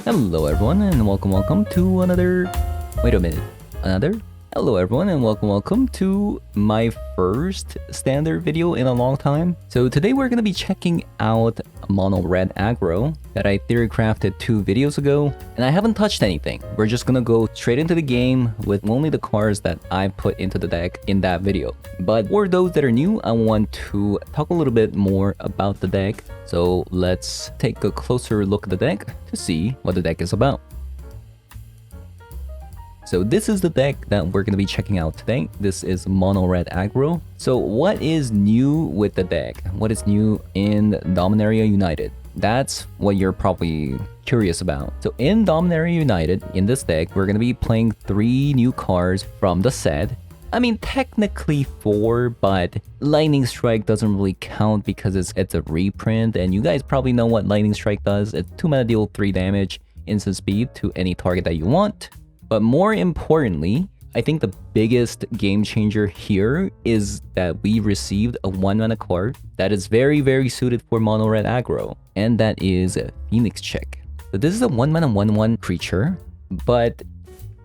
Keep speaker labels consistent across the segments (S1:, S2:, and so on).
S1: Hello everyone and welcome to another... Wait a minute. Another? Hello everyone and welcome to my first standard video in a long time. So today we're going to be checking out Mono Red Aggro that I theory crafted 2 videos ago, and I haven't touched anything. We're just going to go straight into the game with only the cards that I put into the deck in that video. But for those that are new, I want to talk a little bit more about the deck. So let's take a closer look at the deck to see what the deck is about. So this is the deck that we're going to be checking out today. This is Mono Red Aggro. So what is new with the deck? What is new in Dominaria United? That's what you're probably curious about. So in Dominaria United, in this deck, we're going to be playing 3 new cards from the set. I mean, technically 4, but Lightning Strike doesn't really count because it's a reprint, and you guys probably know what Lightning Strike does. It's 2 mana, deal 3 damage, instant speed to any target that you want. But more importantly, I think the biggest game changer here is that we received a 1 mana card that is very suited for Mono Red Aggro, and that is Phoenix Chick. So this is a 1 mana 1/1 creature, but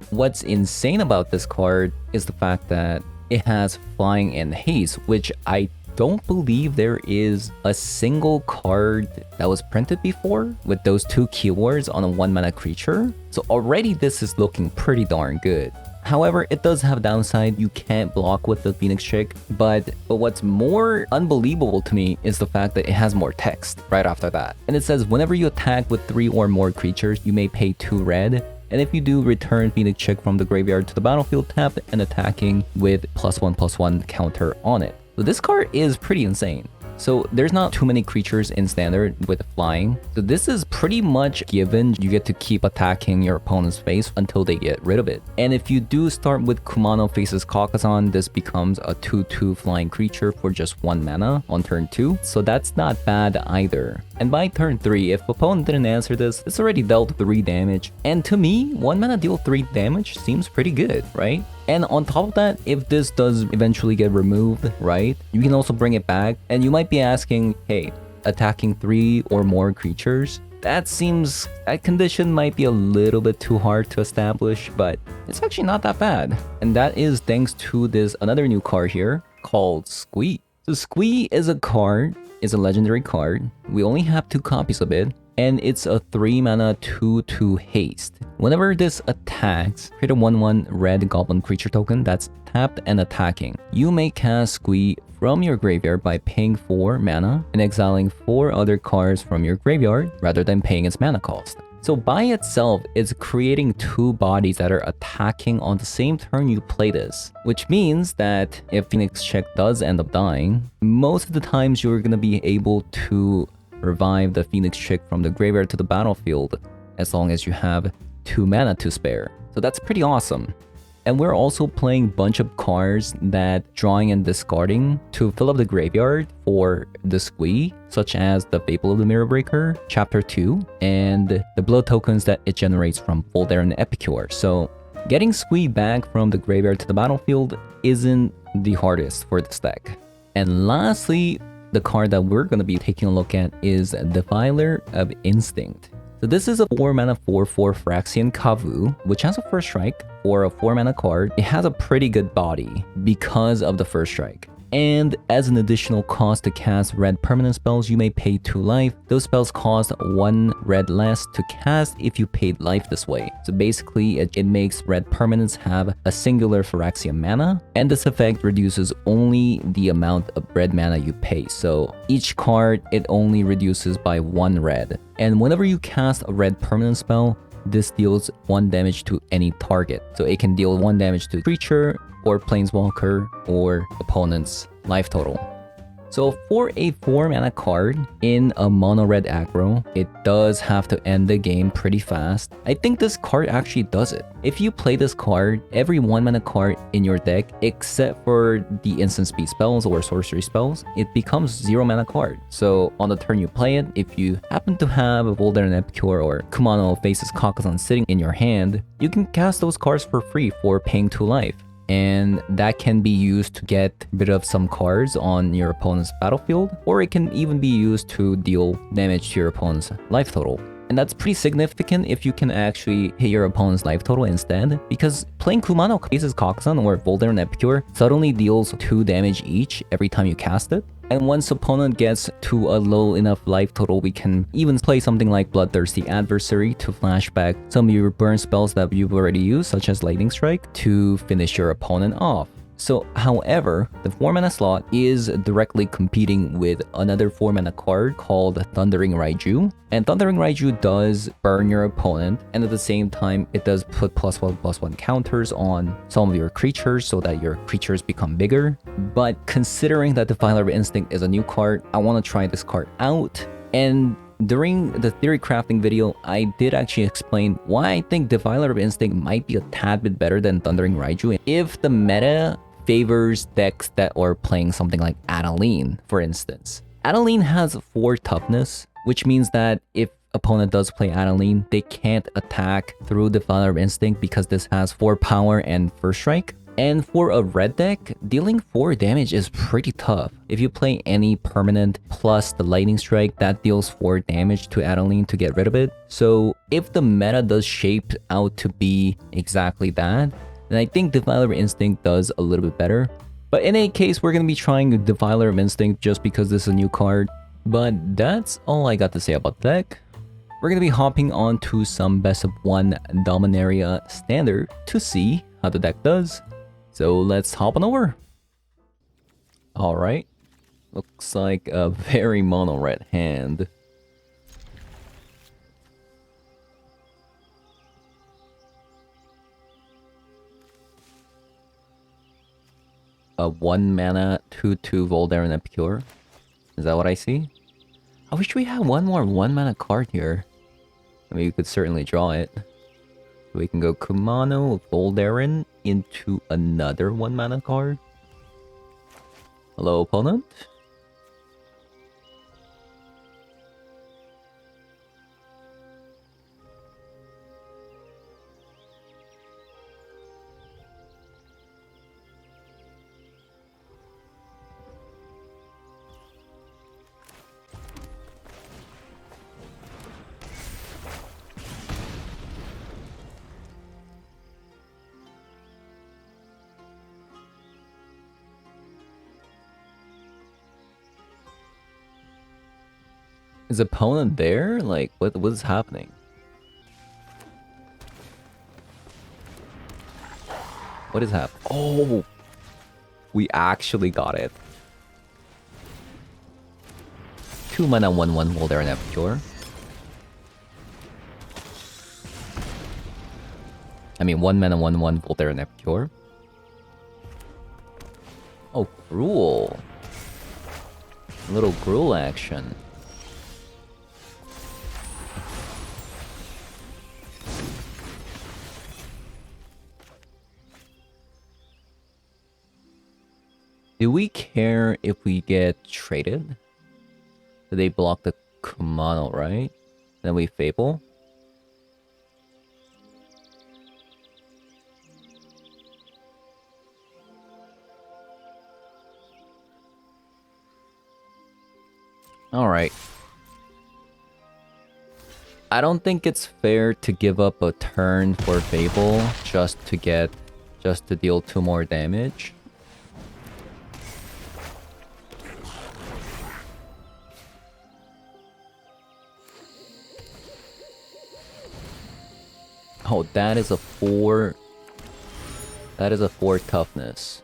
S1: what's insane about this card is the fact that it has flying and haste, which I don't believe there is a single card that was printed before with those 2 keywords on a 1 mana creature. So already this is looking pretty darn good. However, it does have a downside. You can't block with the Phoenix Chick, but what's more unbelievable to me is the fact that it has more text right after that. And it says whenever you attack with 3 or more creatures, you may pay 2 red. And if you do, return Phoenix Chick from the graveyard to the battlefield tapped and attacking with +1/+1 counter on it. So this card is pretty insane. So there's not too many creatures in standard with flying. So this is pretty much given. You get to keep attacking your opponent's face until they get rid of it. And if you do start with Kumano faces Caucason, this becomes a 2/2 flying creature for just 1 mana on turn 2. So that's not bad either. And by turn 3, if opponent didn't answer this, it's already dealt 3 damage. And to me, 1 mana deal 3 damage seems pretty good, right? And on top of that, if this does eventually get removed, right, you can also bring it back. And you might be asking, hey, attacking 3 or more creatures? That condition might be a little bit too hard to establish, but it's actually not that bad. And that is thanks to this another new card here called Squee. So Squee is a legendary card. We only have 2 copies of it. And it's a 3 mana 2/2 haste. Whenever this attacks, create a 1/1 red goblin creature token that's tapped and attacking. You may cast Squee from your graveyard by paying 4 mana and exiling 4 other cards from your graveyard rather than paying its mana cost. So by itself, it's creating 2 bodies that are attacking on the same turn you play this. Which means that if Phoenix Chick does end up dying, most of the times you're going to be able to revive the Phoenix Chick from the graveyard to the battlefield as long as you have 2 mana to spare. So that's pretty awesome. And we're also playing a bunch of cards that drawing and discarding to fill up the graveyard for the Squee, such as the Fable of the Mirror Breaker, Chapter 2, and the blood tokens that it generates from Folder and Epicure. So getting Squee back from the graveyard to the battlefield isn't the hardest for this deck. And lastly, the card that we're going to be taking a look at is Defiler of Instinct. So this is a 4 mana 4/4 Phyrexian Kavu, which has a first strike for a 4 mana card. It has a pretty good body because of the first strike. And as an additional cost to cast red permanent spells, you may pay 2 life. Those spells cost 1 red less to cast if you paid life this way. So basically, it makes red permanents have a singular Phyrexian mana, and this effect reduces only the amount of red mana you pay. So each card, it only reduces by 1 red. And whenever you cast a red permanent spell, this deals 1 damage to any target. So it can deal 1 damage to creature, or planeswalker, or opponent's life total. So for a 4 mana card in a mono red aggro, it does have to end the game pretty fast. I think this card actually does it. If you play this card, every 1 mana card in your deck, except for the instant speed spells or sorcery spells, it becomes 0 mana card. So on the turn you play it, if you happen to have a Volder and Epicure or Kumano faces Caucason sitting in your hand, you can cast those cards for free for paying 2 life. And that can be used to get rid of some cards on your opponent's battlefield, or it can even be used to deal damage to your opponent's life total. And that's pretty significant if you can actually hit your opponent's life total instead, because playing Kumano Cases Kokusan or Volder and Epicure suddenly deals 2 damage each every time you cast it. And once opponent gets to a low enough life total, we can even play something like Bloodthirsty Adversary to flashback some of your burn spells that you've already used, such as Lightning Strike, to finish your opponent off. So, however, the 4-mana slot is directly competing with another 4-mana card called Thundering Raiju. And Thundering Raiju does burn your opponent, and at the same time, it does put +1/+1 counters on some of your creatures so that your creatures become bigger. But considering that Defiler of Instinct is a new card, I want to try this card out. And during the theory crafting video, I did actually explain why I think Defiler of Instinct might be a tad bit better than Thundering Raiju if the meta favors decks that are playing something like Adeline, for instance. Adeline has 4 toughness, which means that if opponent does play Adeline, they can't attack through Defiler of Instinct because this has 4 power and first strike. And for a red deck, dealing 4 damage is pretty tough. If you play any permanent plus the lightning strike, that deals 4 damage to Adeline to get rid of it. So if the meta does shape out to be exactly that, then I think Defiler of Instinct does a little bit better. But in any case, we're going to be trying Defiler of Instinct just because this is a new card. But that's all I got to say about the deck. We're going to be hopping on to some best of 1 Dominaria standard to see how the deck does. So let's hop on over. Alright. Looks like a very mono red hand. A 1-mana 2/2 Volder and Epicure. Is that what I see? I wish we had one more 1-mana card here. I mean, you could certainly draw it. We can go Kumano Volderin into another 1-mana card. Hello, opponent. Is opponent there? Like, what is happening? What is happening? Oh! We actually got it. 2-mana 1/1 Volder and Epicure. I mean, 1-mana 1/1 Volder and Epicure. Oh, Gruul. A little Gruul action. Do we care if we get traded? Do they block the Kumano, right? Then we Fable? Alright. I don't think it's fair to give up a turn for Fable just to deal 2 more damage. Oh, that is a 4. That is a 4 toughness.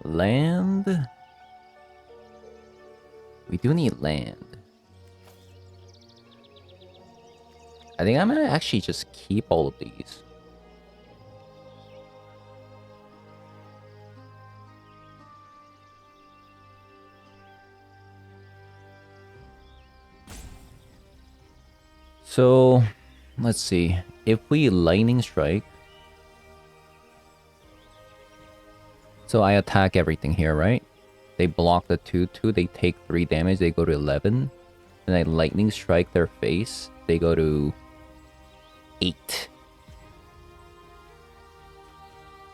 S1: Land? We do need land. I think I'm gonna actually just keep all of these. So, let's see. If we Lightning Strike... So I attack everything here, right? They block the 2/2, they take 3 damage, they go to 11. Then I Lightning Strike their face, they go to 8.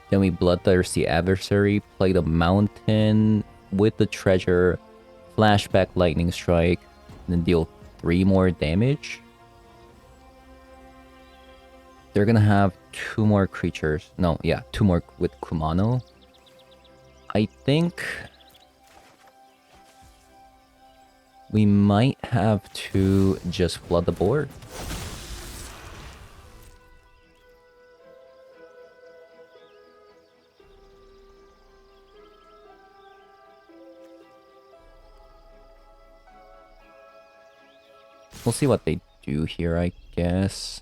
S1: Then we Bloodthirsty Adversary, play the Mountain with the Treasure, Flashback Lightning Strike, and then deal 3 more damage. They're gonna have 2 more creatures. No, yeah, 2 more with Kumano. I think we might have to just flood the board. We'll see what they do here, I guess.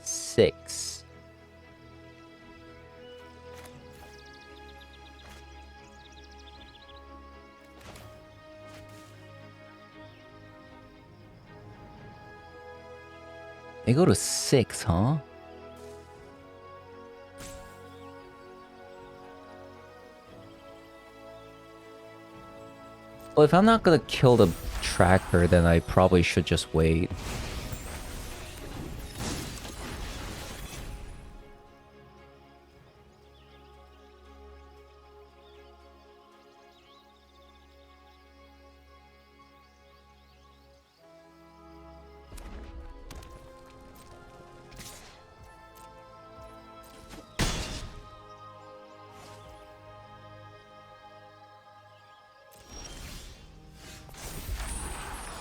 S1: Six. They go to 6, huh? Well, if I'm not gonna kill the tracker, then I probably should just wait.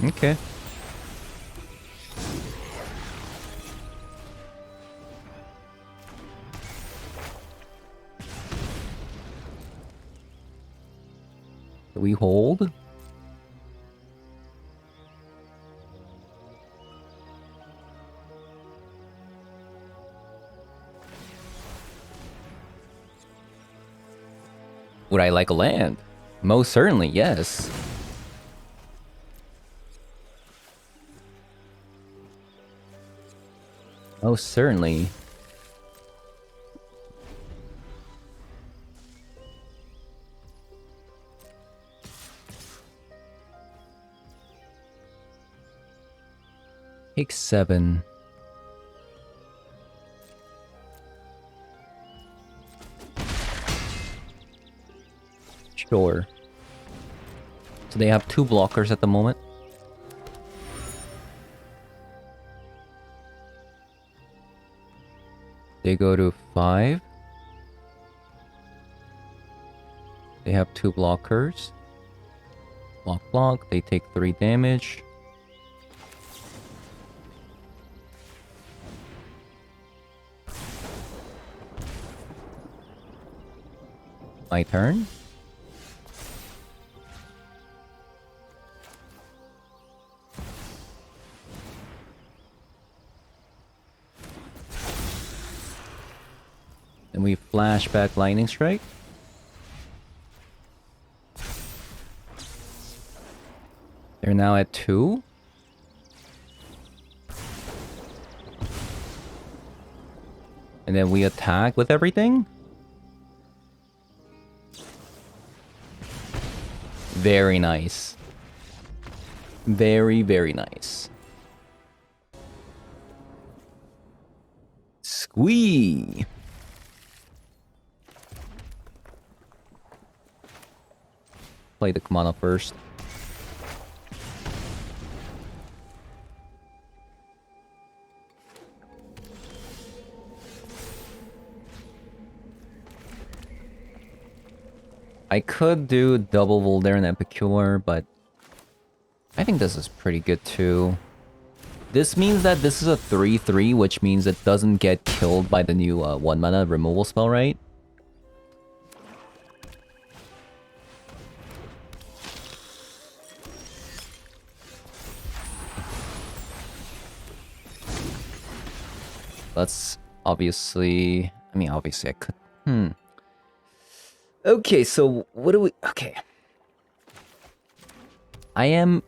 S1: Okay. Do we hold? Would I like a land? Most certainly, yes. Most certainly. Take 7. Sure. So they have 2 blockers at the moment. They go to 5. They have 2 blockers. Block, block. They take 3 damage. My turn. Then we flash back Lightning Strike. They're now at 2. And then we attack with everything. Very nice. Very, very nice. Squee! Play the Capenna first. I could do double Voldaren Epicure, but I think this is pretty good too. This means that this is a 3/3, which means it doesn't get killed by the new 1 mana removal spell, right? That's obviously... I mean, obviously I could... Okay, so what do we... Okay. I am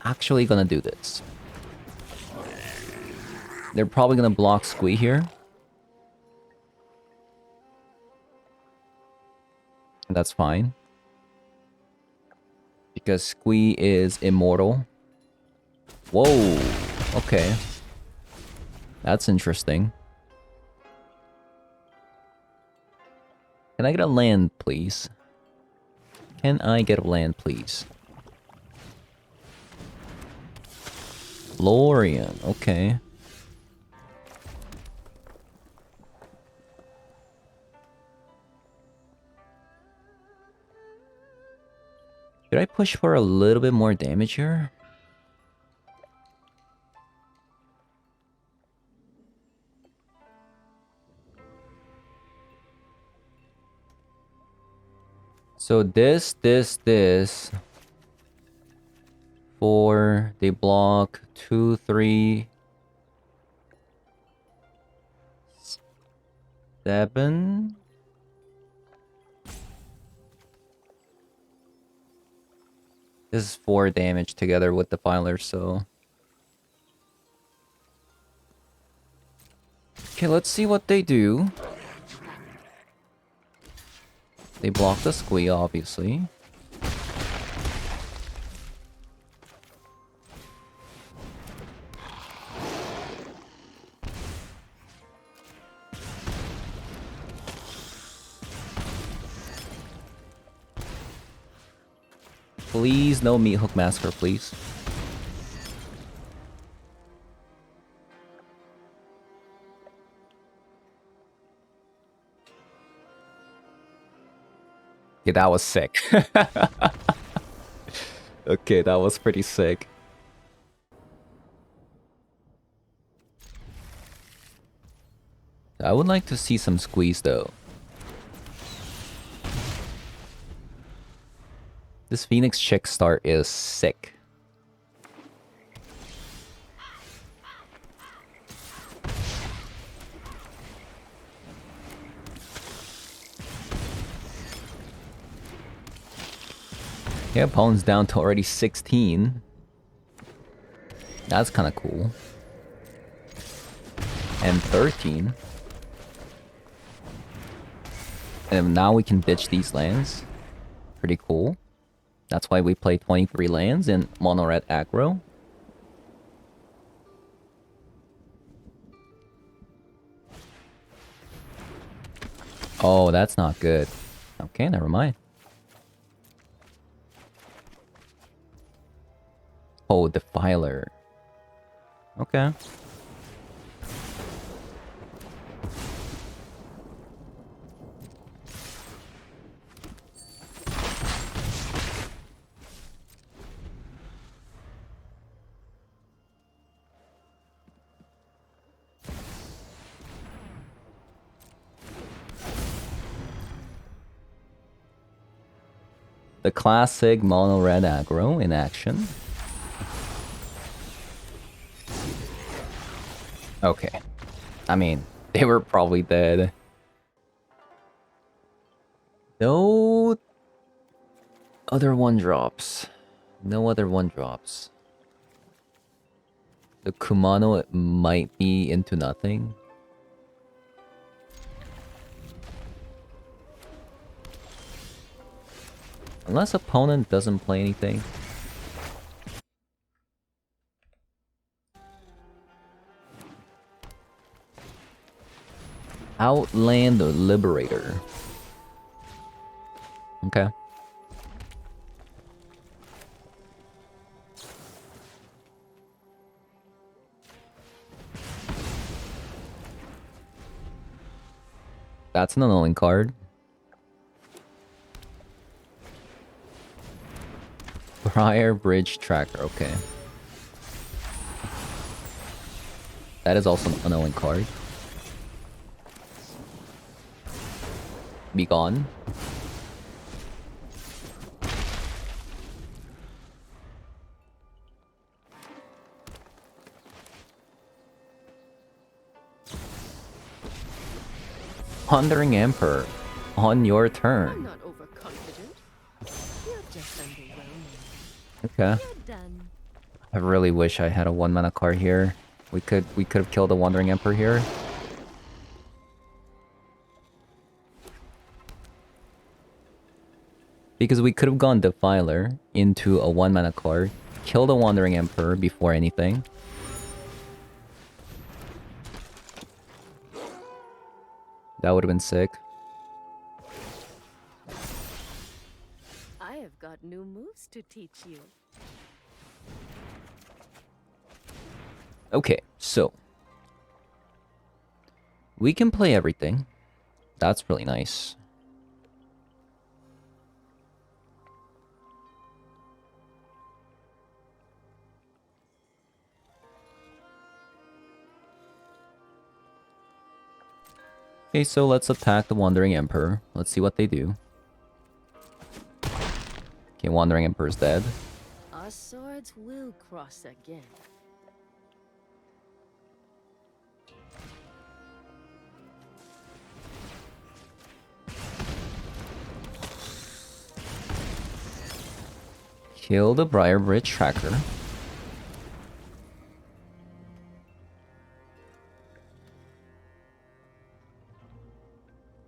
S1: actually gonna do this. They're probably gonna block Squee here. That's fine. Because Squee is immortal. Whoa. Okay. That's interesting. Can I get a land, please? Can I get a land, please? Lorian. Okay. Should I push for a little bit more damage here? So this. 4, they block 2, 3, 7. This is 4 damage together with Defiler, so... Okay, let's see what they do. They block the Squee, obviously. Please, no Meat Hook Massacre, please. Okay, that was sick. Okay, that was pretty sick. I would like to see some Squeeze, though. This Phoenix Chick start is sick. Yeah, opponent's down to already 16. That's kind of cool. And 13. And now we can ditch these lands. Pretty cool. That's why we play 23 lands in mono red aggro. Oh, that's not good. Okay, never mind. Oh, Defiler. Okay. The classic mono red aggro in action. Okay. I mean, they were probably dead. No other 1-drops. No other 1-drops. The Kumano might be into nothing. Unless opponent doesn't play anything. Outland the Liberator. Okay. That's an annoying card. Prior Bridge Tracker, okay. That is also an annoying card. Be gone. Wandering Emperor, on your turn.
S2: I'm not overconfident. You're just underwhelming.
S1: Okay.
S2: You're done.
S1: I really wish I had a 1-mana card here. We could have killed the Wandering Emperor here. Because we could have gone Defiler into a 1-mana card, kill the Wandering Emperor before anything. That would have been sick.
S2: I have got new moves to teach you.
S1: Okay, so we can play everything. That's really nice. Okay, so let's attack the Wandering Emperor. Let's see what they do. Okay, Wandering Emperor's dead.
S2: Our swords will cross again.
S1: Kill the Briarbridge Tracker.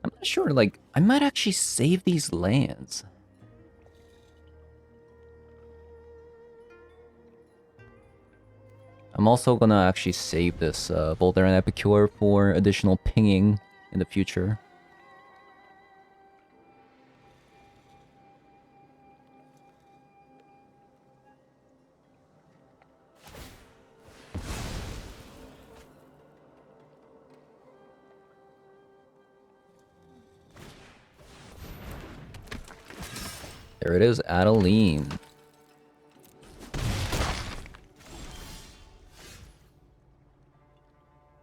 S1: I'm not sure, like, I might actually save these lands. I'm also gonna actually save this Boulder and Epicure for additional pinging in the future. There it is, Adeline.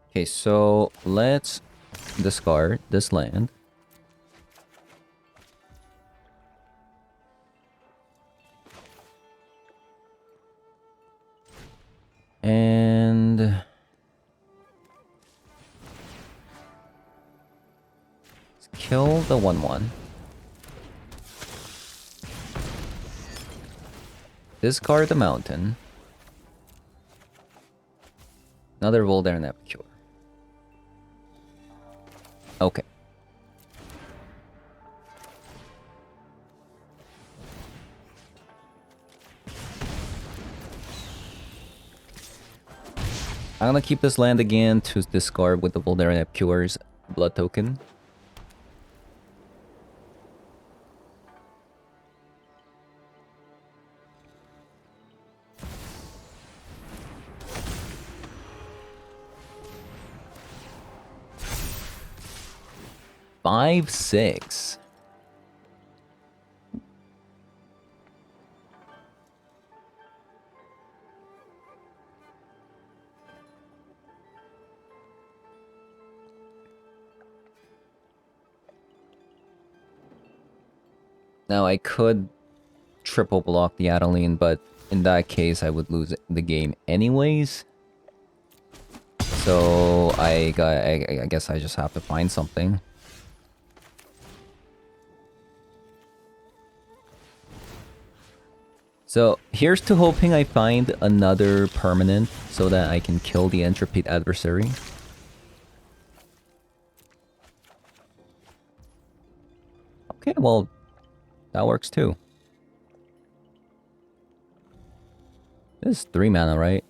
S1: Okay, so let's discard this land. And kill the 1/1. Discard the mountain. Another Volder and Epicure. Okay. I'm gonna keep this land again to discard with the Volder and Epicure's blood token. Five, 6. Now I could triple block the Adeline, but in that case I would lose the game anyways. So I guess I just have to find something. So here's to hoping I find another permanent so that I can kill the Entropy adversary. Okay, well, that works too. This is 3 mana, right?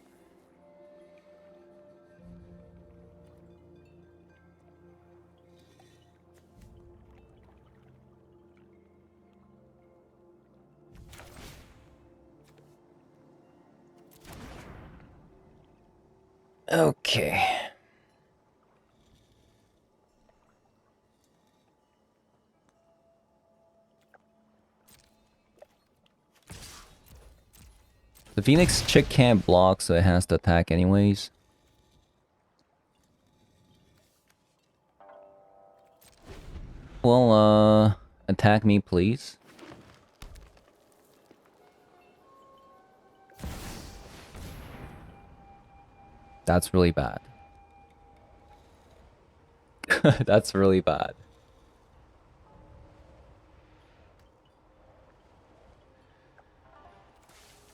S1: Okay. The Phoenix chick can't block, so it has to attack anyways. Well, attack me, please. That's really bad. That's really bad.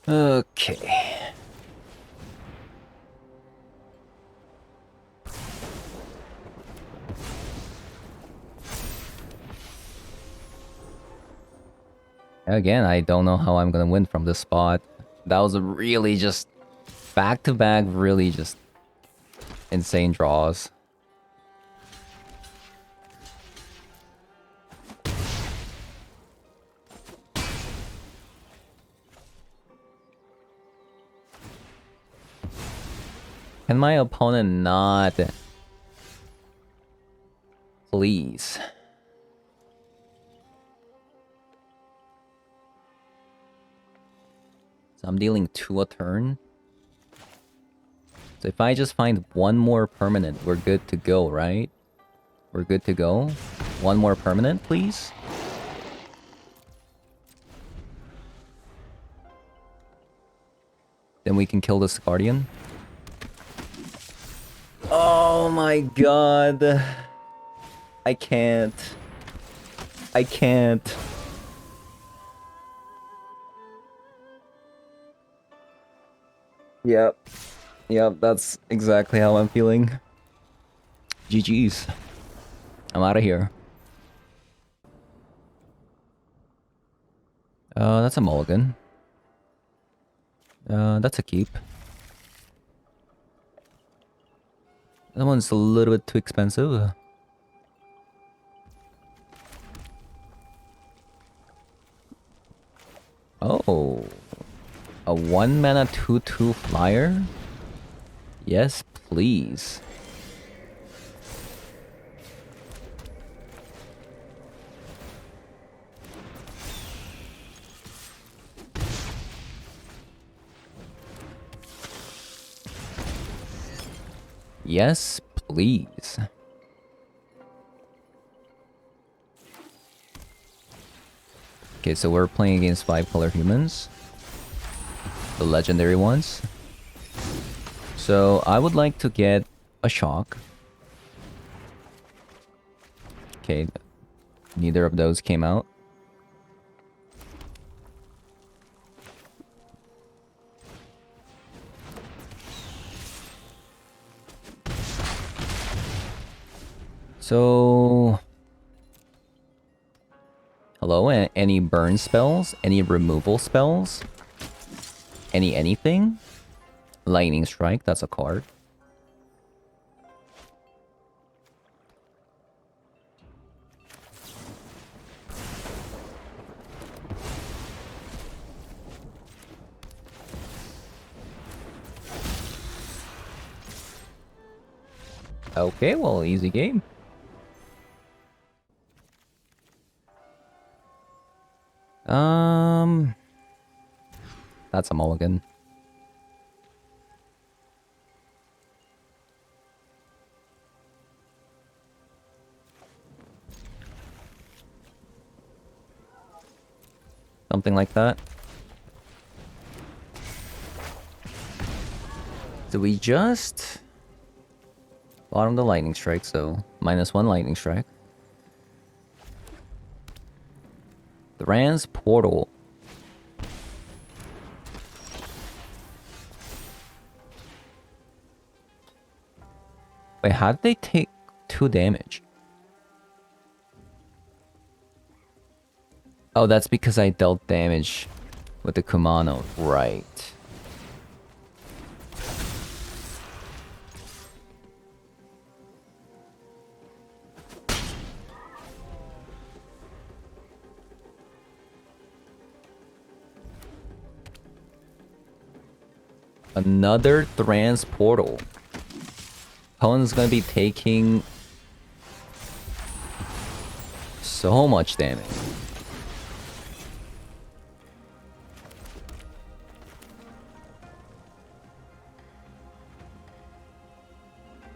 S1: Okay. Again, I don't know how I'm gonna win from this spot. That was a really just back-to-back, really just insane draws. Can my opponent not... Please. So I'm dealing 2 a turn. So if I just find one more permanent, we're good to go, right? We're good to go. One more permanent, please. Then we can kill this Guardian. Oh my god. I can't. I can't. Yep. Yep, that's exactly how I'm feeling. GG's. I'm out of here. That's a mulligan. That's a keep. That one's a little bit too expensive. Oh. A 1 mana 2/2 flyer? Yes, please. Yes, please. Okay, so we're playing against 5-color humans. The legendary ones. So I would like to get a shock. Okay, neither of those came out. So... Hello, any burn spells? Any removal spells? Anything? Lightning Strike, that's a card. Okay, well, easy game. That's a mulligan. Something like that. So we just bottom the lightning strike, so -1 lightning strike. Thran's portal. Wait, how did they take 2 damage? Oh, that's because I dealt damage with the Kumano, right. Another Thran's portal. Opponent's gonna be taking so much damage.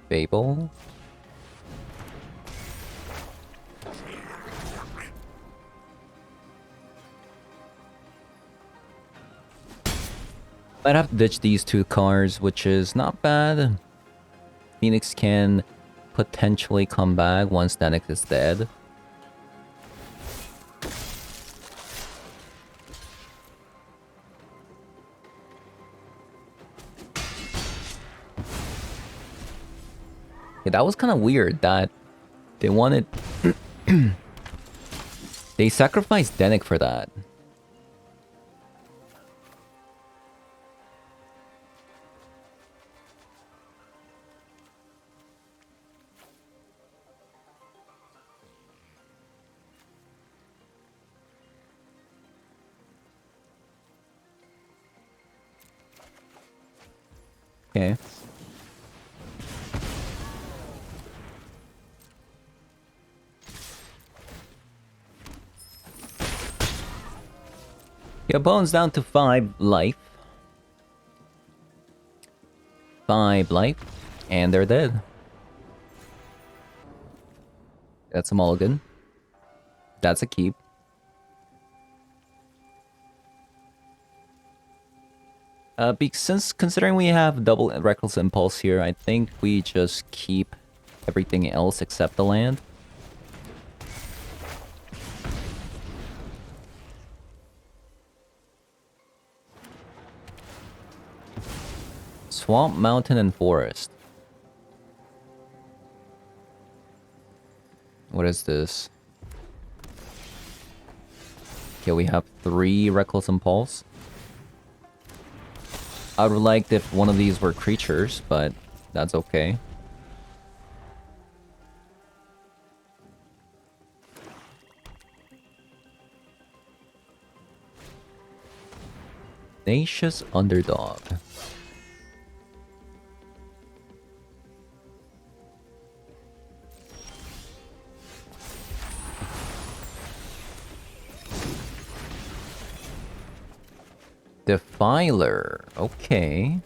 S1: Fable. Might have to ditch these 2 cards, which is not bad. Phoenix can potentially come back once Danik is dead. Yeah, that was kind of weird that they wanted... They sacrificed Danik for that. Okay. Your opponent's down to 5 life. 5 life. And they're dead. That's a mulligan. That's a keep. Since considering we have double Reckless Impulse here, I think we just keep everything else except the land. Swamp, mountain, and forest. What is this? Okay, we have 3 Reckless Impulse. I would have liked if one of these were creatures, but that's okay. Tenacious Underdog. Defiler. Okay.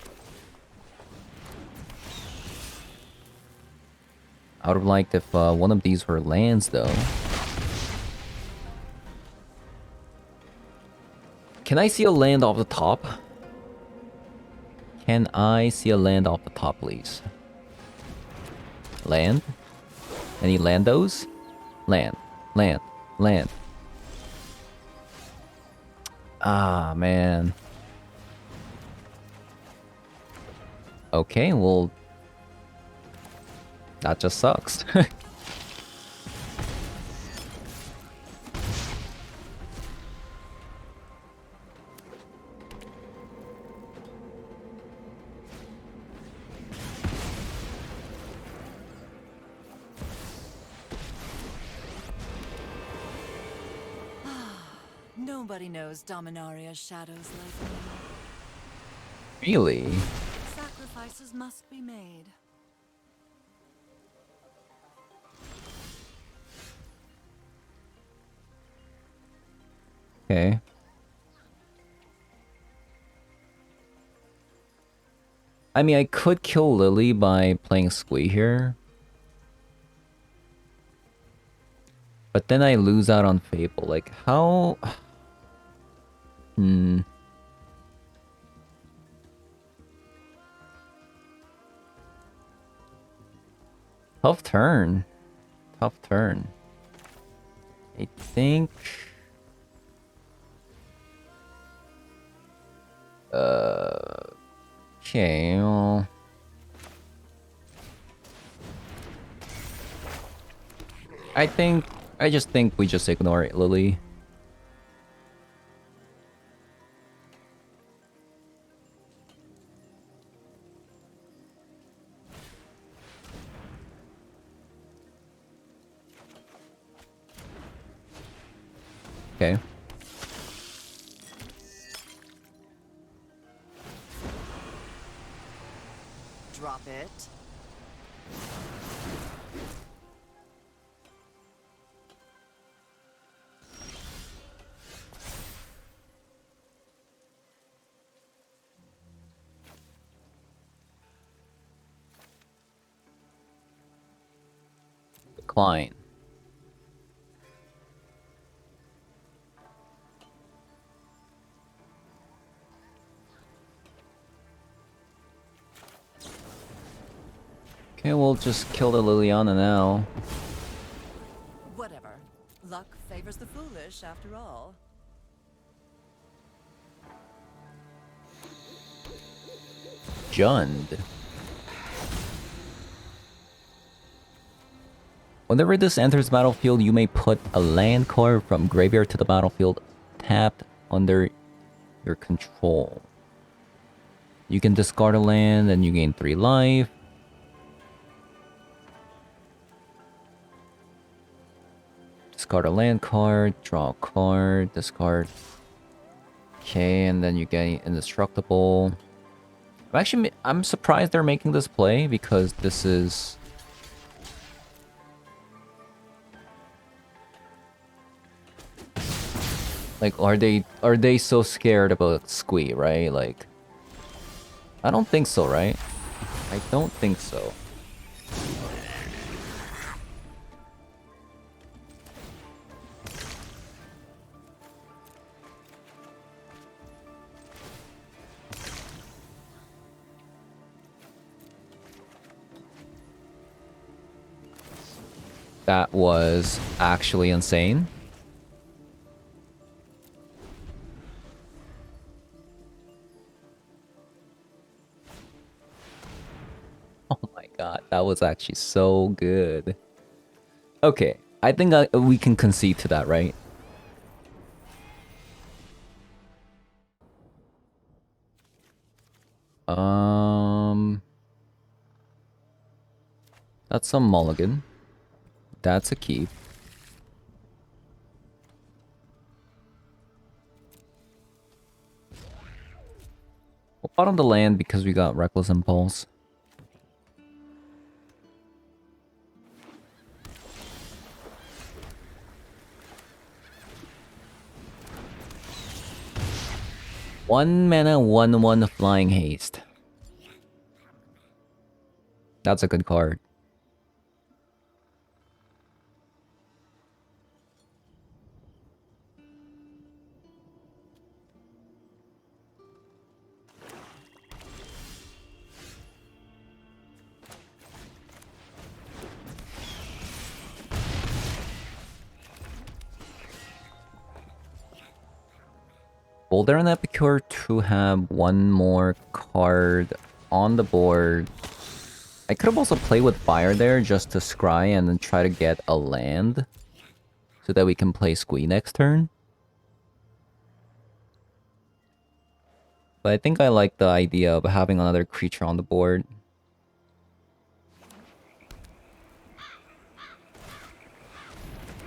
S1: I would have liked if one of these were lands, though. Can I see a land off the top? Can I see a land off the top, please? Land? Any landos? Land. Land. Land. Ah, man. Okay, well... that just sucks.
S3: Nobody knows Dominaria's shadows like me.
S1: Really?
S3: Sacrifices must be made.
S1: Okay. I mean, I could kill Lily by playing Squee here. But then I lose out on Fable. Like, how... Tough turn. Tough turn. I think... Okay, well... I just think we just ignore it, Lily. Okay.
S3: Drop it.
S1: Decline. Okay, we'll just kill the Liliana now.
S3: Whatever. Luck favors the foolish, after all.
S1: Jund. Whenever this enters battlefield, you may put a land card from graveyard to the battlefield tapped under your control. You can discard a land and you gain 3 life. Discard a land card, draw a card, discard. Okay, and then you get indestructible. Actually, I'm surprised they're making this play because this is... Like, are they so scared about Squee, right? Like, I don't think so, right? I don't think so. That was actually insane. Oh my god, that was actually so good. Okay, I think we can concede to that, right? That's a mulligan. That's a keep. We'll bottom the land because we got Reckless Impulse. One mana, 1/1 Flying Haste. That's a good card. Boulder and Epicure to have one more card on the board. I could have also played with fire there just to scry and then try to get a land so that we can play Squee next turn. But I think I like the idea of having another creature on the board.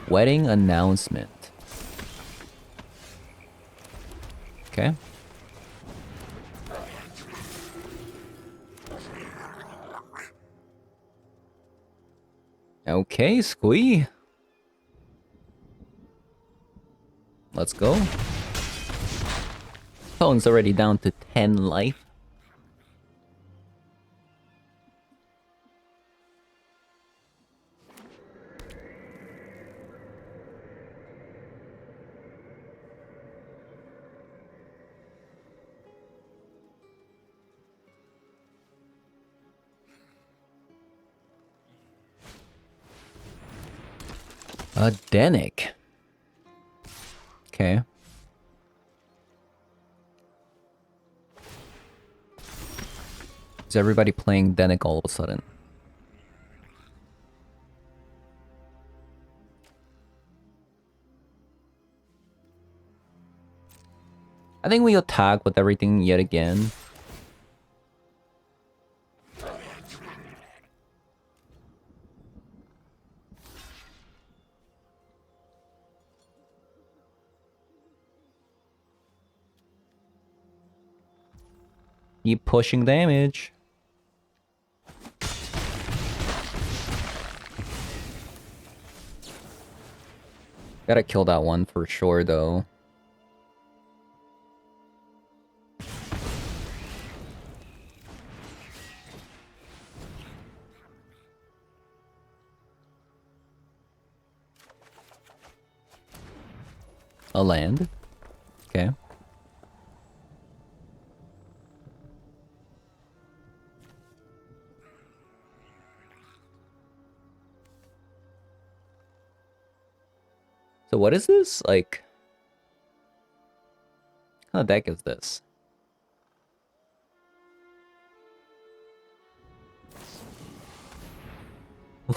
S1: Wedding announcement. Okay. Okay, Squee. Let's go. Phone's already down to 10 life. A Denic. Okay. Is everybody playing Denic all of a sudden? I think we attack with everything yet again. Keep pushing damage. Gotta kill that one for sure, though. A land. Okay. So what is this? Like, what kind of deck is this?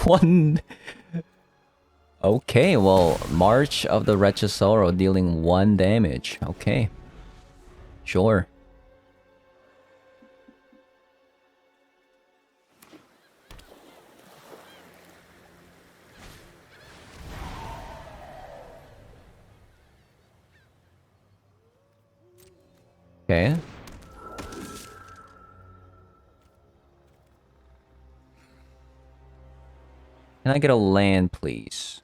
S1: One. Okay, well, March of the Wretched Sorrow dealing 1 damage. Okay. Sure. Okay. Can I get a land, please?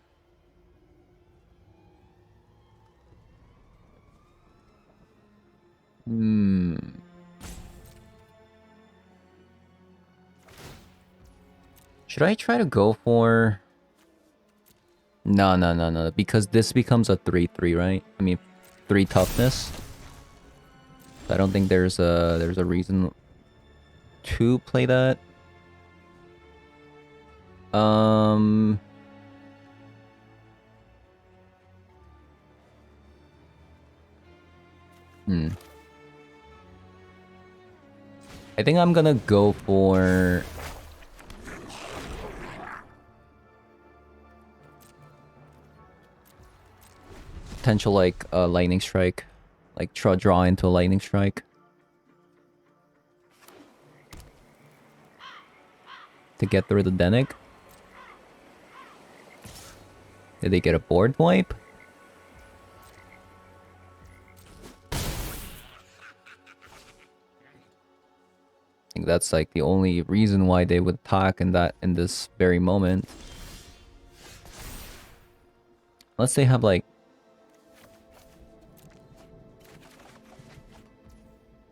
S1: Hmm. Should I try to go for... No. Because this becomes a 3/3, right? I mean, 3 toughness. I don't think there's a reason to play that. Um... Hmm. I think I'm gonna go for... potential, like, a lightning strike. Like, draw into a lightning strike. To get through the Denic. Did they get a board wipe? I think that's like the only reason why they would attack in this very moment. Unless they have like...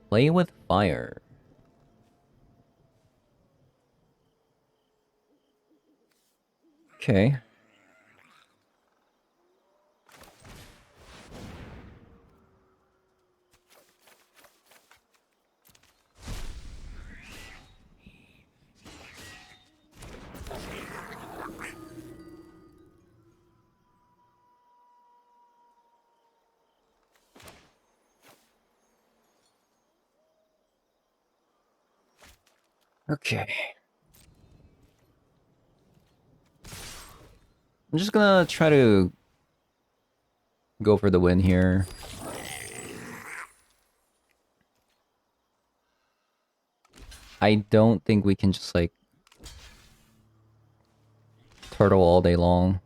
S1: play with fire. Okay. Okay. I'm just gonna try to go for the win here. I don't think we can just like turtle all day long.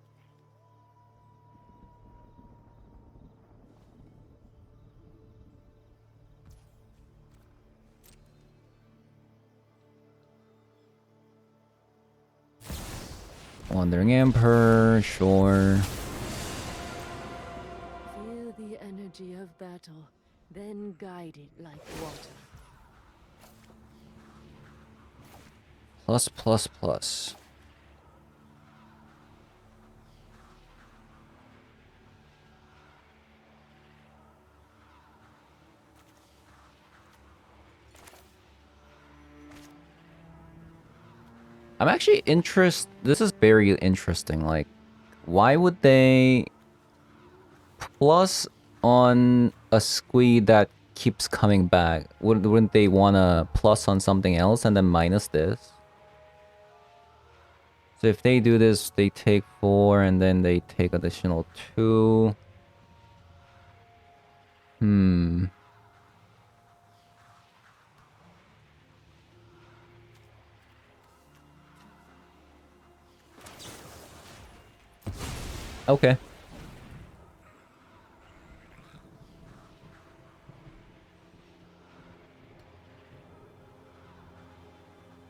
S1: Wandering Emperor, sure.
S2: Feel the energy of battle, then guide it like water.
S1: Plus. I'm actually interested. This is very interesting. Like, why would they plus on a Squee that keeps coming back? Wouldn't they want to plus on something else and then minus this? So if they do this, they take 4 and then they take additional 2. Hmm. Okay.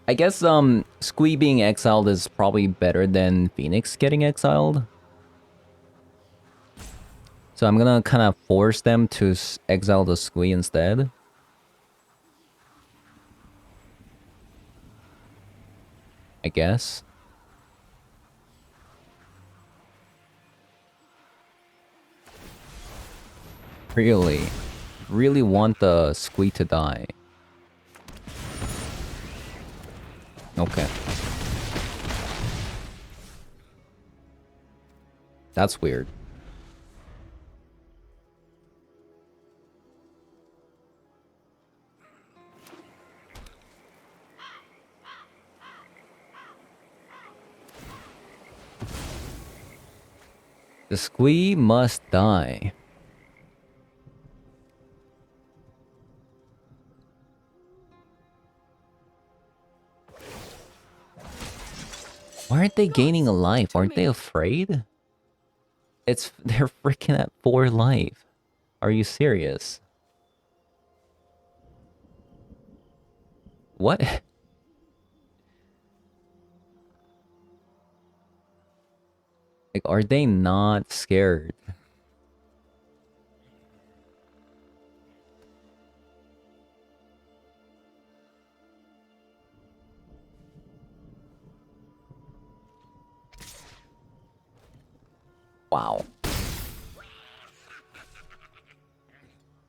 S1: I guess Squee being exiled is probably better than Phoenix getting exiled. So I'm gonna kind of force them to exile the Squee instead. I guess. Really want the Squee to die. Okay. That's weird. The Squee must die. Why aren't they gaining a life? Aren't they afraid? They're freaking at 4 life. Are you serious? What? Like, are they not scared? Wow.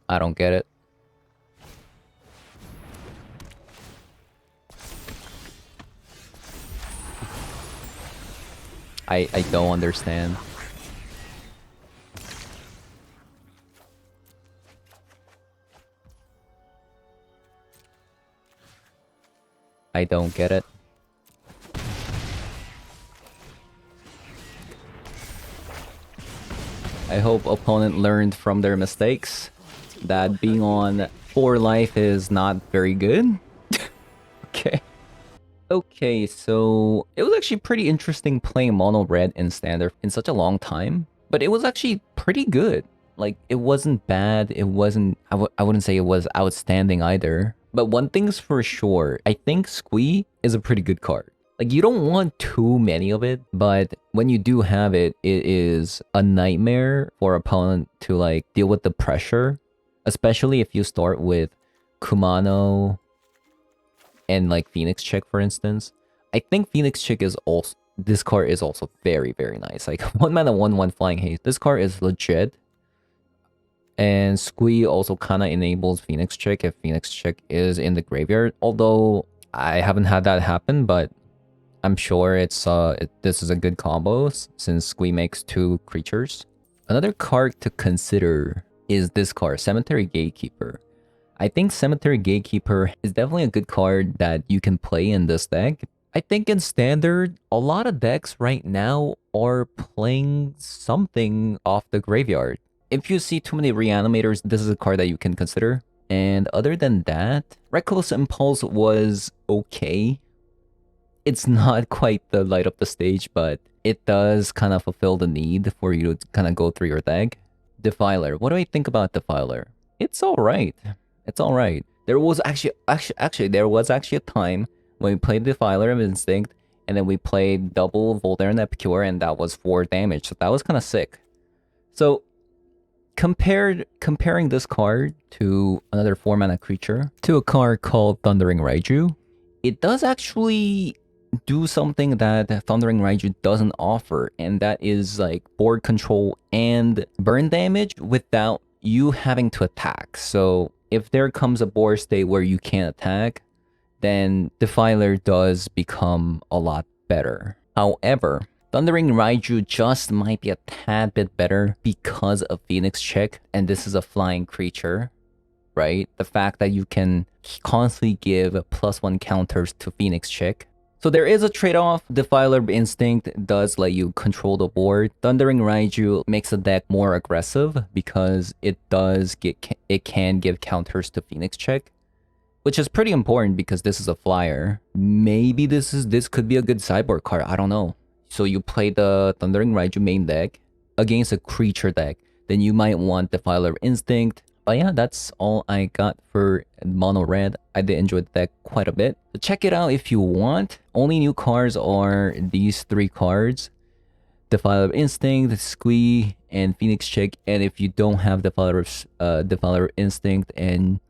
S1: I don't get it. I don't understand. I don't get it. I hope opponent learned from their mistakes. That being on 4 life is not very good. Okay. Okay, so it was actually pretty interesting playing mono red in standard in such a long time, but it was actually pretty good. Like, it wasn't bad, it wasn't, I wouldn't say it was outstanding either. But one thing's for sure, I think Squee is a pretty good card. Like, you don't want too many of it, but when you do have it, it is a nightmare for opponent to like deal with the pressure, especially if you start with Kumano and like Phoenix Chick, for instance. I think Phoenix Chick is also, this card is also very, very nice. Like 1 mana 1/1 flying haste. This card is legit. And Squee also kind of enables Phoenix Chick if Phoenix Chick is in the graveyard. Although I haven't had that happen, but I'm sure it's this is a good combo since Squee makes 2 creatures. Another card to consider is this card, Cemetery Gatekeeper. I think Cemetery Gatekeeper is definitely a good card that you can play in this deck. I think in Standard, a lot of decks right now are playing something off the graveyard. If you see too many Reanimators, this is a card that you can consider. And other than that, Reckless Impulse was okay. It's not quite the light up the stage, but it does kind of fulfill the need for you to kind of go through your deck. Defiler. What do I think about Defiler? It's alright. It's alright. There was actually there was actually a time when we played Defiler of Instinct, and then we played double Voldaren Epicure, and that was 4 damage. So that was kind of sick. So comparing this card to another 4 mana creature, to a card called Thundering Raiju, it does actually do something that Thundering Raiju doesn't offer, and that is like board control and burn damage without you having to attack. So if there comes a board state where you can't attack, then Defiler does become a lot better. However, Thundering Raiju just might be a tad bit better because of Phoenix Chick, and this is a flying creature, right? The fact that you can constantly give +1 counters to Phoenix Chick. So there is a trade-off. Defiler Instinct does let you control the board. Thundering Raiju makes the deck more aggressive because it can give counters to Phoenix Chick, which is pretty important because this is a flyer. Maybe this could be a good sideboard card. I don't know. So you play the Thundering Raiju main deck against a creature deck, then you might want Defiler Instinct. But yeah, that's all I got for Mono Red. I did enjoy the deck quite a bit. So check it out if you want. Only new cards are these 3 cards: Defiler Instinct, Squee, and Phoenix Chick. And if you don't have Defiler Instinct, and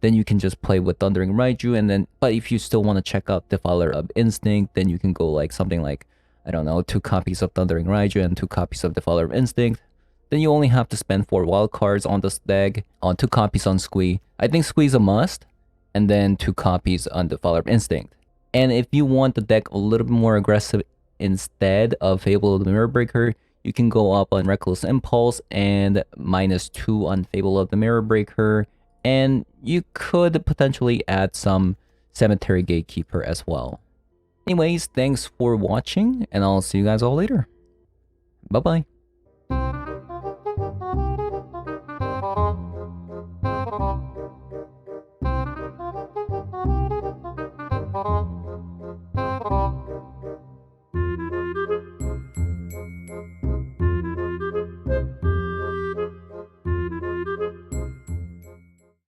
S1: then you can just play with Thundering Raiju. And then, but if you still want to check out Defiler Instinct, then you can go like something like, I don't know, 2 copies of Thundering Raiju and 2 copies of Defiler Instinct. Then you only have to spend 4 wild cards on this deck, on 2 copies on Squee. I think Squee's a must, and then 2 copies on Defiler Instinct. And if you want the deck a little bit more aggressive instead of Fable of the Mirror Breaker, you can go up on Reckless Impulse and -2 on Fable of the Mirror Breaker, and you could potentially add some Cemetery Gatekeeper as well. Anyways, thanks for watching, and I'll see you guys all later. Bye-bye.